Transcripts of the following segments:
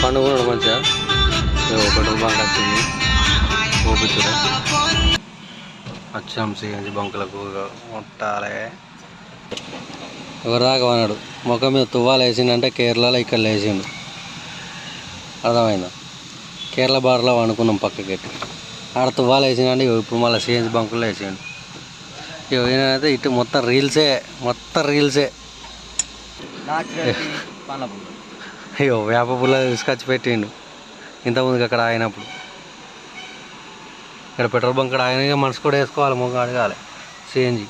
పండుగ మంచిగా petrol bunk వచ్చింది చూపించరు వచ్చాం సిఎన్జి బంకులకు ముట్టాలే ఎవరిదాకా అన్నాడు ముఖం మీద తువ్వాలు వేసిండంటే కేరళలో ఇక్కడ వేసిండు అర్థమైందా కేరళ బార్లో వండుకున్నాం పక్కకెట్టి ఆడ తువ్వాలు వేసిండంటే ఇప్పుడు మళ్ళీ సిఎన్జి బంకుల్లో వేసిండు ఏమైతే ఇటు మొత్తం రీల్సే అయ్యో వేప పుల్ల తీసుకొచ్చి పెట్టిండు ఇంతకుముందుకు అక్కడ ఆగినప్పుడు ఇక్కడ పెట్రోల్ బంక్ ఇక్కడ ఆయన మనసు కూడా వేసుకోవాలి మొక్క అడగాలి సిఎన్జి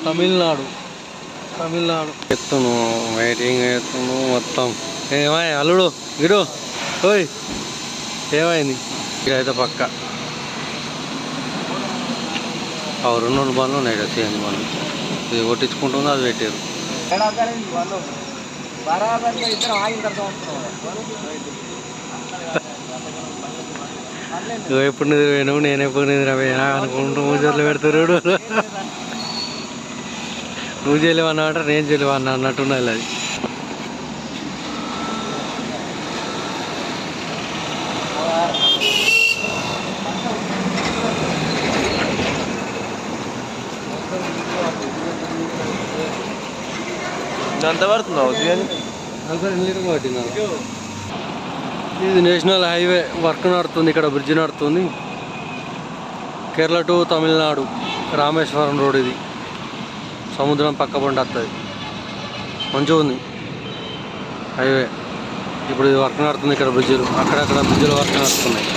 తమిళనాడు ఎత్తును వెయిటింగ్ ఎత్తును మొత్తం ఏమై అల్లుడు ఇడు ఓయ్ ఏమైంది ఇదైతే పక్క రెండు బండ్లు ఉన్నాయి కదా సిఎన్జి బండ్లు ఇది కొట్టించుకుంటుంది అది పెట్టారు ఎప్పుడు నిద్ర పోయినావు నేను ఎప్పుడు నిద్ర పోయినా అనుకుంటూ మూజర్లు పెడతారు నువ్వు చేయలేవన్నా అంటే నేను చేయలేవన్నా అన్నట్టున్నది అది ఎంత పడుతుందా ఇది నేషనల్ హైవే వర్క్ నడుతుంది ఇక్కడ బ్రిడ్జ్ నడుతుంది కేరళ టు తమిళనాడు రామేశ్వరం రోడ్ ఇది సముద్రం పక్క పంట వస్తుంది మంచిగా ఉంది హైవే ఇప్పుడు ఇది వర్క్ నడుతుంది ఇక్కడ బ్రిడ్జిలు అక్కడక్కడ బ్రిడ్జిలు వర్క్ నడుస్తున్నాయి